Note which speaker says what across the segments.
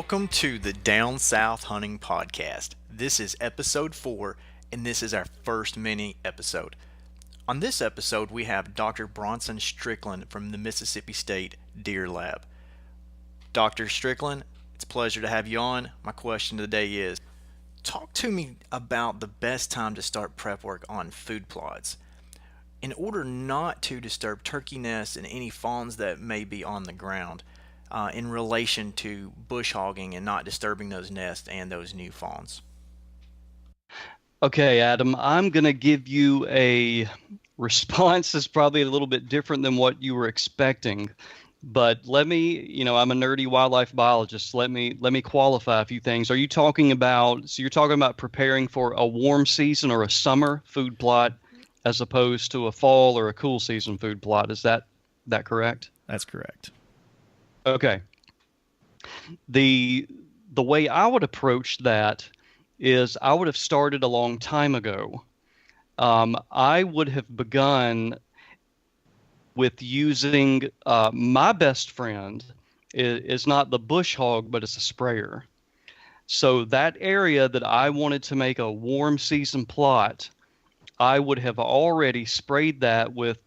Speaker 1: Welcome to the Down South Hunting Podcast. This is episode 4, and this is our first mini episode. On this episode, we have Dr. Bronson Strickland from the Mississippi State Deer Lab. Dr. Strickland, it's a pleasure to have you on. My question today is, talk to me about the best time to start prep work on food plots in order not to disturb turkey nests and any fawns that may be on the ground. In relation to bush hogging and not disturbing those nests and those new fawns.
Speaker 2: Okay, Adam, I'm going to give you a response that's probably a little bit different than what you were expecting. But let me, I'm a nerdy wildlife biologist. Let me qualify a few things. Are you talking about, so you're talking about preparing for a warm season or a summer food plot as opposed to a fall or a cool season food plot? Is that correct?
Speaker 3: That's correct.
Speaker 2: Okay. The way I would approach that is I would have started a long time ago. I would have begun with using my best friend is not the bush hog, but it's a sprayer. So that area that I wanted to make a warm season plot, I would have already sprayed that with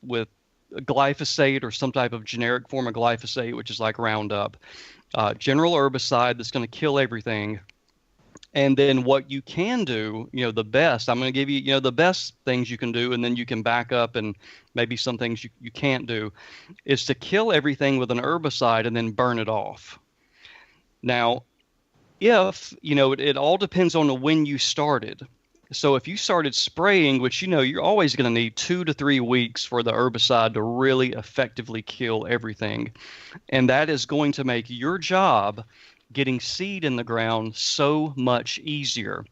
Speaker 2: glyphosate or some type of generic form of glyphosate, which is like Roundup, general herbicide that's going to kill everything. And then what you can do, the best, I'm going to give you, the best things you can do, and then you can back up and maybe some things you can't do, is to kill everything with an herbicide and then burn it off. Now, if, it all depends on when you started. So if you started spraying, which you're always going to need 2 to 3 weeks for the herbicide to really effectively kill everything. And that is going to make your job getting seed in the ground so much easier.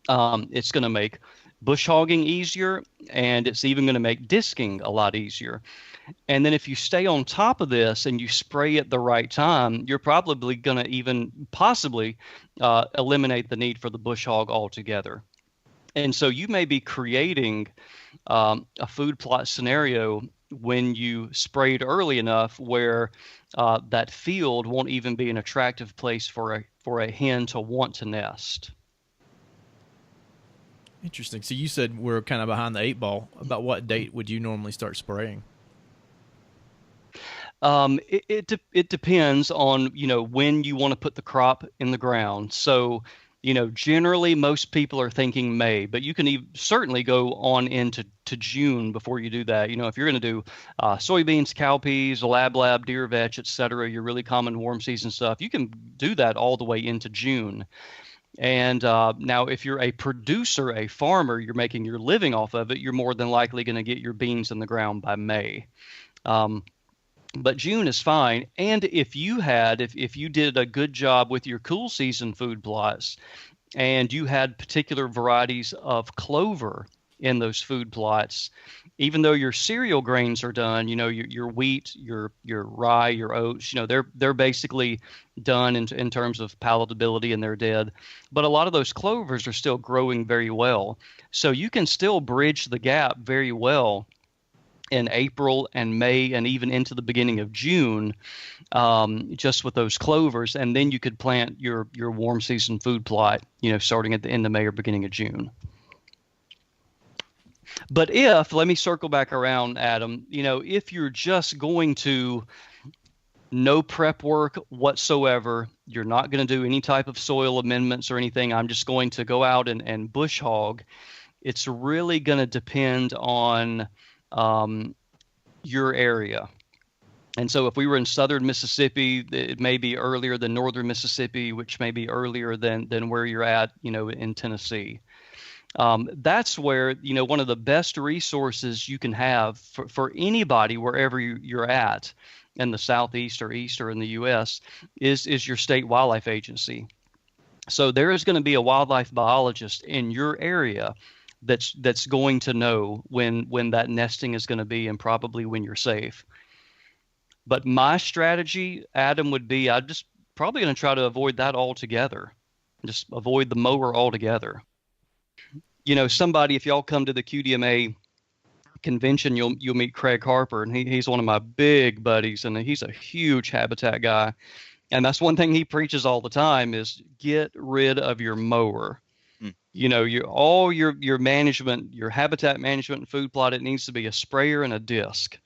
Speaker 2: It's going to make bush hogging easier, and it's even going to make disking a lot easier. And then if you stay on top of this and you spray at the right time, you're probably going to even possibly eliminate the need for the bush hog altogether. And so you may be creating a food plot scenario when you sprayed early enough where that field won't even be an attractive place for a hen to want to nest.
Speaker 3: Interesting. So you said we're kind of behind the 8 ball. About what date would you normally start spraying?
Speaker 2: It depends on, when you want to put the crop in the ground. So generally most people are thinking May, but you can certainly go on into June before you do that. If you're going to do soybeans, cowpeas, lab, deer vetch, etc., your really common warm season stuff, you can do that all the way into June. And now if you're a producer, a farmer, you're making your living off of it, you're more than likely going to get your beans in the ground by May. But June is fine. And if you did a good job with your cool season food plots and you had particular varieties of clover in those food plots, even though your cereal grains are done, your wheat, your rye, your oats, they're basically done in terms of palatability and they're dead. But a lot of those clovers are still growing very well. So you can still bridge the gap very well in April and May and even into the beginning of June, just with those clovers. And then you could plant your warm season food plot, starting at the end of May or beginning of June. But let me circle back around, Adam, if you're just going to no prep work whatsoever, you're not going to do any type of soil amendments or anything, I'm just going to go out and bush hog, it's really going to depend on your area. And so if we were in southern Mississippi, it may be earlier than northern Mississippi, which may be earlier than where you're at, in Tennessee. That's where, one of the best resources you can have for anybody, wherever you're at in the Southeast or East or in the U.S., is your state wildlife agency. So there is going to be a wildlife biologist in your area that's going to know when that nesting is going to be and probably when you're safe. But my strategy, Adam, would be I'm just probably going to try to avoid that altogether. Just avoid the mower altogether. Somebody, if y'all come to the QDMA convention, you'll meet Craig Harper, and he's one of my big buddies, and he's a huge habitat guy. And that's one thing he preaches all the time is get rid of your mower.
Speaker 4: Mm.
Speaker 2: Your management, your habitat management and food plot, it needs to be a sprayer and a disc.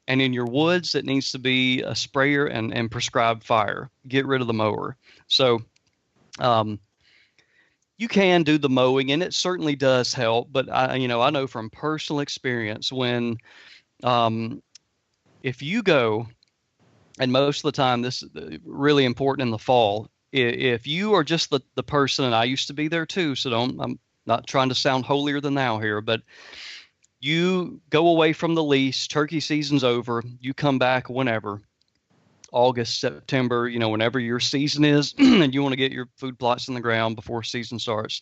Speaker 2: And in your woods, it needs to be a sprayer and prescribed fire. Get rid of the mower. So you can do the mowing, and it certainly does help. But I know from personal experience when if you go, and most of the time this is really important in the fall, if you are just the person, and I used to be there too, so I'm not trying to sound holier than thou here, but you go away from the lease, turkey season's over, you come back whenever, August, September, whenever your season is, and you want to get your food plots in the ground before season starts.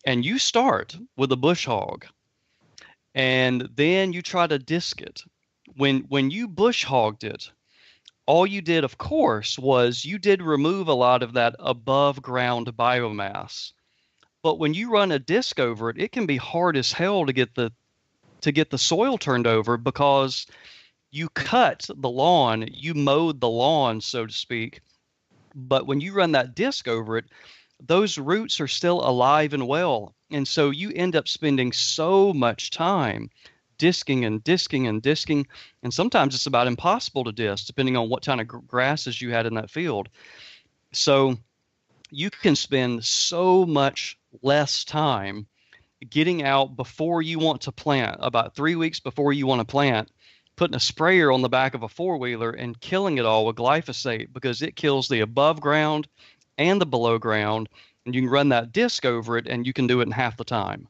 Speaker 2: And you start with a bush hog, and then you try to disc it. When you bush hogged it, all you did, of course, was you did remove a lot of that above ground biomass. But when you run a disc over it, it can be hard as hell to get the soil turned over because you cut the lawn, you mowed the lawn, so to speak. But when you run that disc over it, those roots are still alive and well. And so you end up spending so much time disking and disking and disking. And sometimes it's about impossible to disc, depending on what kind of grasses you had in that field. So you can spend so much less time getting out before you want to plant, about 3 weeks before you want to plant, putting a sprayer on the back of a four-wheeler and killing it all with glyphosate because it kills the above ground and the below ground, and you can run that disc over it and you can do it in half the time.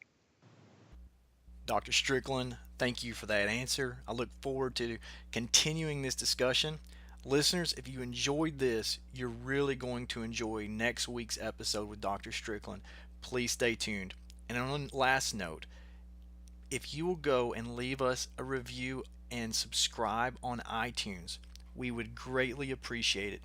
Speaker 1: Dr. Strickland, thank you for that answer. I look forward to continuing this discussion. Listeners, if you enjoyed this, you're really going to enjoy next week's episode with Dr. Strickland. Please stay tuned. And on a last note, if you will go and leave us a review and subscribe on iTunes, we would greatly appreciate it.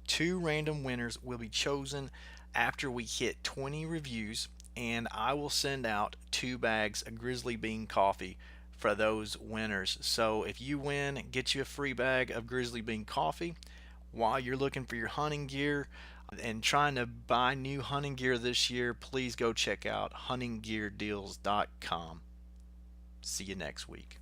Speaker 1: 2 random winners will be chosen after we hit 20 reviews, and I will send out 2 bags of Grizzly Bean coffee for those winners. So if you win, get you a free bag of Grizzly Bean coffee. While you're looking for your hunting gear and trying to buy new hunting gear this year, please go check out huntinggeardeals.com. See you next week.